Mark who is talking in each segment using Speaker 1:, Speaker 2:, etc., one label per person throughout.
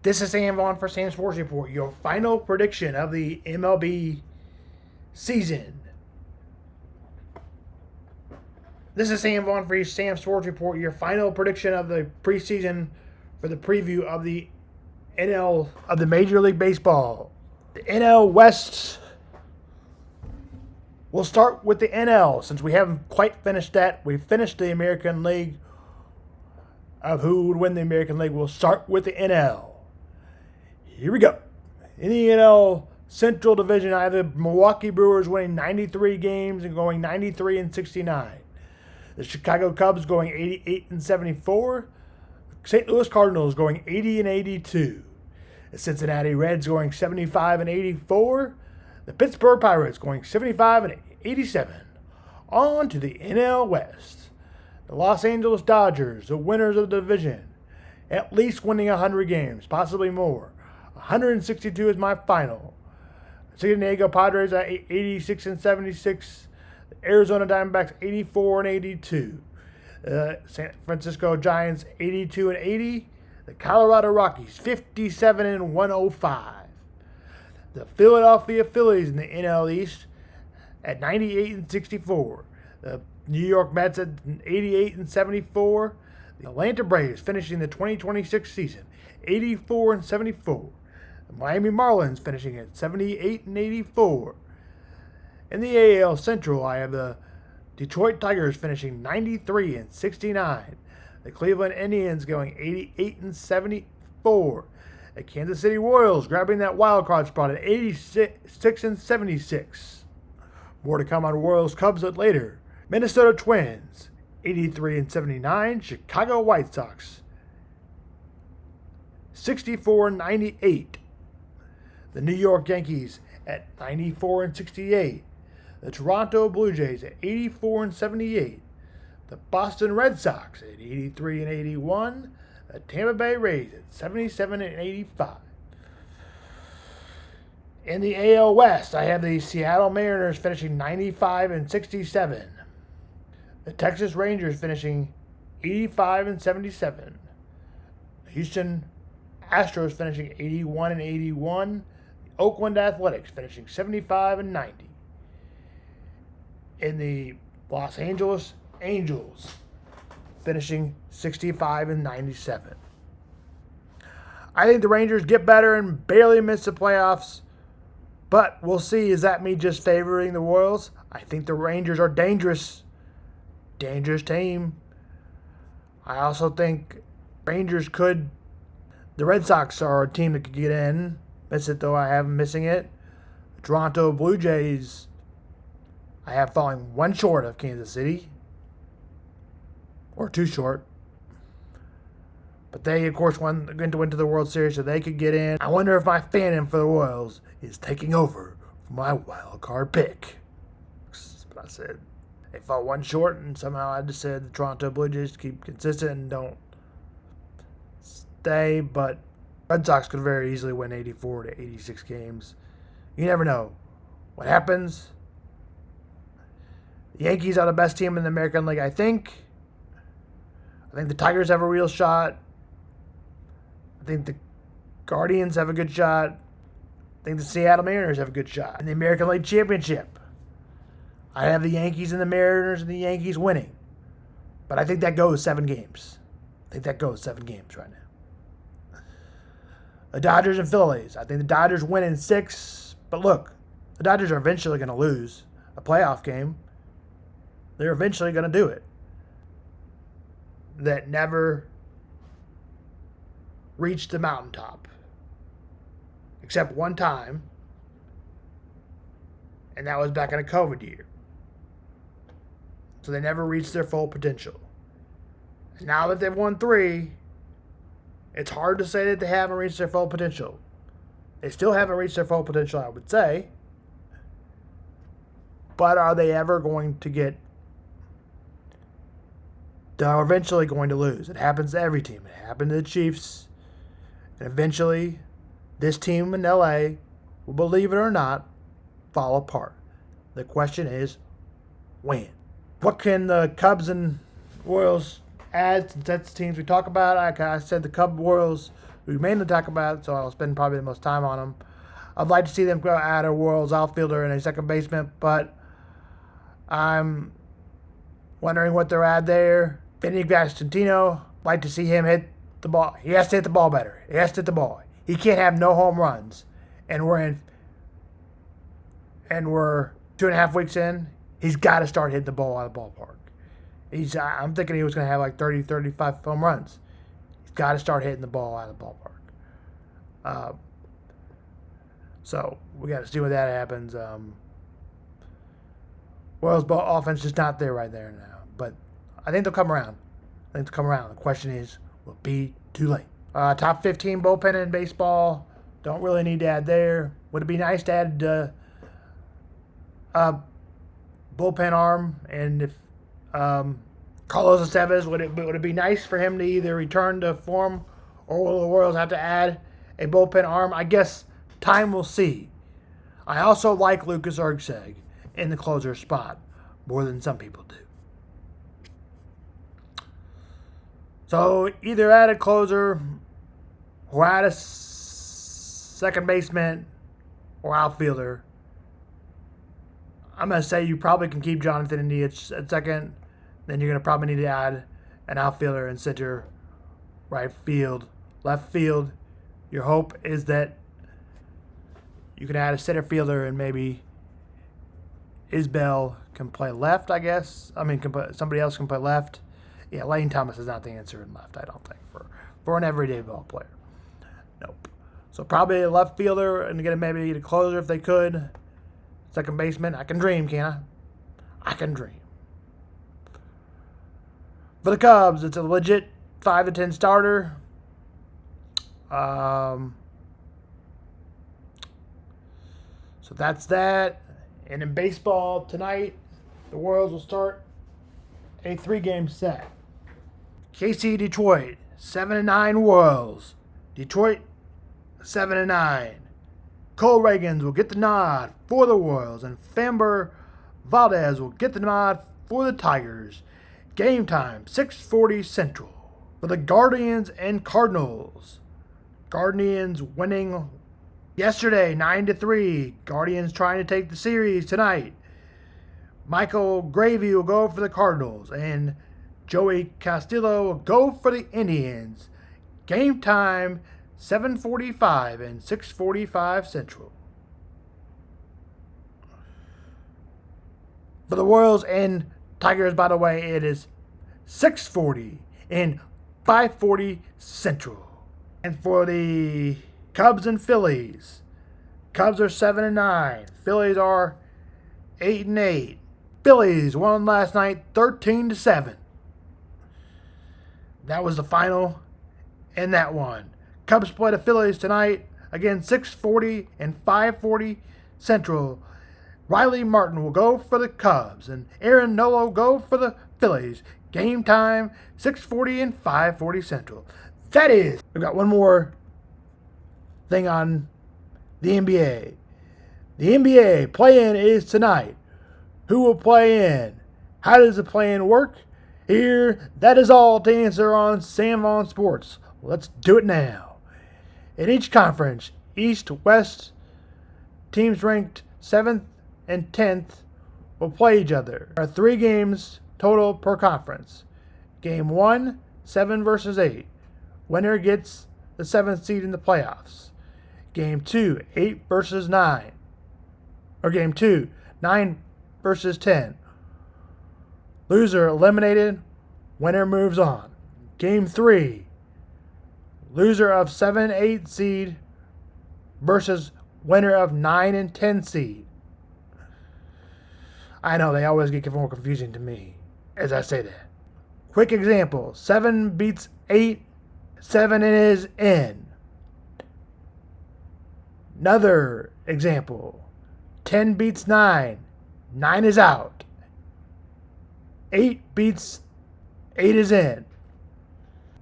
Speaker 1: This is Sam Vaughn for Sam Sports Report. Your final prediction of the MLB season. This is Sam Vaughn for your Sam Sports Report. Your final prediction of the preseason for the preview of the NL of the Major League Baseball. The NL West. We'll start with the NL since we haven't quite finished that. We finished the American League of who would win the American League. We'll start with the NL. Here we go. In the NL Central Division, I have the Milwaukee Brewers winning 93 games and going 93-69. The Chicago Cubs going 88-74. St. Louis Cardinals going 80-82. The Cincinnati Reds going 75-84. The Pittsburgh Pirates going 75-87. On to the NL West. The Los Angeles Dodgers, the winners of the division, at least winning 100 games, possibly more. 162 is my final. San Diego Padres at 86-76. The Arizona Diamondbacks 84-82. San Francisco Giants 82-80. The Colorado Rockies 57-105. The Philadelphia Phillies in the NL East at 98-64. The New York Mets at 88-74. The Atlanta Braves finishing the 2026 season 84-74. The Miami Marlins finishing at 78-84. In the AL Central, I have the Detroit Tigers finishing 93-69. The Cleveland Indians going 88-74. The Kansas City Royals grabbing that wild card spot at 86-76. More to come on Royals Cubs later. Minnesota Twins 83-79. Chicago White Sox 64-98. The New York Yankees at 94-68. The Toronto Blue Jays at 84-78. The Boston Red Sox at 83-81. The Tampa Bay Rays at 77-85. In the AL West, I have the Seattle Mariners finishing 95-67. The Texas Rangers finishing 85-77. The Houston Astros finishing 81-81. The Oakland Athletics finishing 75-90. In the Los Angeles Angels finishing 65-97. I think the Rangers get better and barely miss the playoffs, but we'll see. Is that me just favoring the Royals? I think the Rangers are dangerous. Dangerous team. I also think Rangers could. The Red Sox are a team that could get in. Miss it though, I have them missing it. The Toronto Blue Jays, I have falling one short of Kansas City. Or two short. But they, of course, went to the World Series, so they could get in. I wonder if my fandom for the Royals is taking over for my wild card pick. That's what I said. They fell one short, and somehow I just said the Toronto Blue Jays keep consistent and don't stay. But Red Sox could very easily win 84-86 games. You never know what happens. The Yankees are the best team in the American League, I think. I think the Tigers have a real shot. I think the Guardians have a good shot. I think the Seattle Mariners have a good shot. In the American League Championship, I have the Yankees and the Mariners and the Yankees winning. But I think that goes 7 games. I think that goes 7 games right now. The Dodgers and Phillies. I think the Dodgers win in 6. But look, the Dodgers are eventually going to lose a playoff game. They're eventually going to do it. That never reached the mountaintop. Except one time. And that was back in a COVID year. So they never reached their full potential. And now that they've won 3, it's hard to say that they haven't reached their full potential. They still haven't reached their full potential, I would say. But are they ever going to get... They're eventually going to lose. It happens to every team. It happened to the Chiefs. And eventually, this team in LA will, believe it or not, fall apart. The question is, when? What can the Cubs and Royals add, since that's the teams we talk about? Like I said, the Cubs Royals we mainly talk about, so I'll spend probably the most time on them. I'd like to see them go out of World's outfielder and a second baseman, but I'm wondering what they're at there. Vinny Gastantino, like to see him hit the ball. He has to hit the ball better. He has to hit the ball. He can't have no home runs. And we're 2.5 weeks in. He's got to start hitting the ball out of the ballpark. I'm thinking he was going to have like 30, 35 home runs. He's got to start hitting the ball out of the ballpark. So we got to see what that happens. Royals' ball offense is not there right there now, but I think they'll come around. The question is, will it be too late? Top 15 bullpen in baseball. Don't really need to add there. Would it be nice to add a bullpen arm? And if Carlos Estevez, would it be nice for him to either return to form, or will the Royals have to add a bullpen arm? I guess time will see. I also like Lucas Ergseg in the closer spot more than some people do. So either add a closer or add a second baseman or outfielder. I'm going to say you probably can keep Jonathan India at second. Then you're going to probably need to add an outfielder in center, right field, left field. Your hope is that you can add a center fielder and maybe Isbell can play left, I guess. Somebody else can play left. Yeah, Lane Thomas is not the answer in left, I don't think, for an everyday ball player. Nope. So probably a left fielder and maybe get a closer if they could. Second baseman. I can dream, can I? I can dream. For the Cubs, it's a legit 5-10 starter. So that's that. And in baseball tonight, the Royals will start a 3-game set. KC Detroit, 7-9 Royals. Detroit, 7-9. Cole Reagans will get the nod for the Royals, and Framber Valdez will get the nod for the Tigers. Game time, 6:40 Central. For the Guardians and Cardinals. Guardians winning yesterday, 9-3. Guardians trying to take the series tonight. Michael Gravy will go for the Cardinals, and Joey Castillo will go for the Indians. Game time, 7:45 and 6:45 Central. For the Royals and Tigers, by the way, it is 6:40 and 5:40 Central. And for the Cubs and Phillies, Cubs are 7-9. Phillies are 8-8. Phillies won last night 13-7. That was the final in that one. Cubs play the Phillies tonight. Again, 6:40 and 5:40 Central. Riley Martin will go for the Cubs, and Aaron Nola will go for the Phillies. Game time, 6:40 and 5:40 Central. That is, we've got one more thing on the NBA. The NBA play-in is tonight. Who will play in? How does the play-in work? Here, that is all to answer on Sam Vaughn Sports. Let's do it now. In each conference, East, West, teams ranked 7th and 10th will play each other. There are 3 games total per conference. Game 1, 7 versus 8. Winner gets the 7th seed in the playoffs. Game 2, 8 versus 9. Or Game 2, 9 versus 10. Loser eliminated. Winner moves on. Game 3, loser of 7-8 seed versus winner of 9 and 10 seed. I know, they always get more confusing to me as I say that. Quick example. 7 beats 8. 7 is in. Another example. 10 beats 9. 9 is out. 8 beats 8 is in.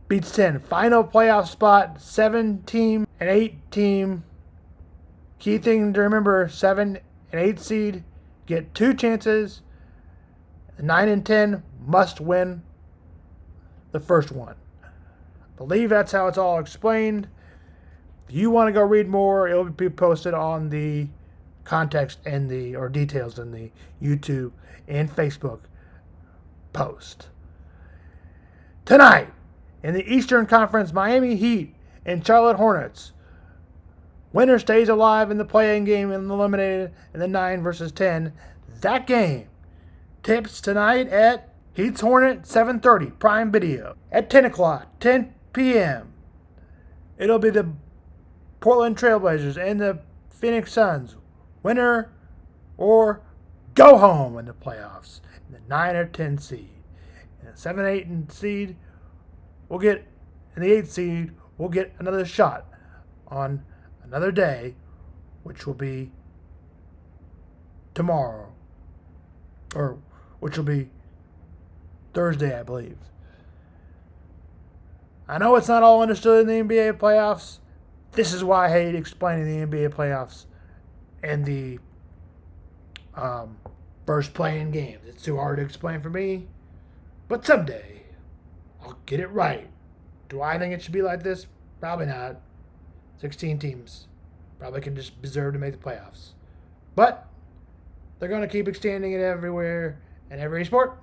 Speaker 1: Beats 10. Final playoff spot, 7 team and 8 team. Key thing to remember, 7 and 8 seed get 2 chances. 9 and 10 must win the first one. I believe that's how it's all explained. If you want to go read more, it'll be posted on the context and or details in the YouTube and Facebook post. Tonight, in the Eastern Conference, Miami Heat and Charlotte Hornets. Winner stays alive in the play-in game and eliminated in the 9 versus 10. That game tips tonight at Heat's Hornet 7:30 Prime Video. At 10 o'clock, 10 p.m. It'll be the Portland Trailblazers and the Phoenix Suns. Winner or go home in the playoffs. In the 9 or 10 seed. And the 7, 8 seed will get, in the 8th seed, we'll get another shot on another day, which will be tomorrow, or which will be Thursday, I believe. I know it's not all understood in the NBA playoffs. This is why I hate explaining the NBA playoffs and the first play-in games. It's too hard to explain for me, but someday I'll get it right. Do I think it should be like this? Probably not. 16 teams probably can just deserve to make the playoffs. But they're going to keep extending it everywhere, and every sport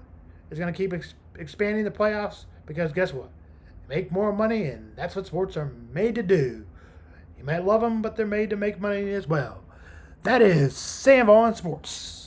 Speaker 1: is going to keep expanding the playoffs because guess what? They make more money, and that's what sports are made to do. You may love them, but they're made to make money as well. That is Sam Vaughn Sports.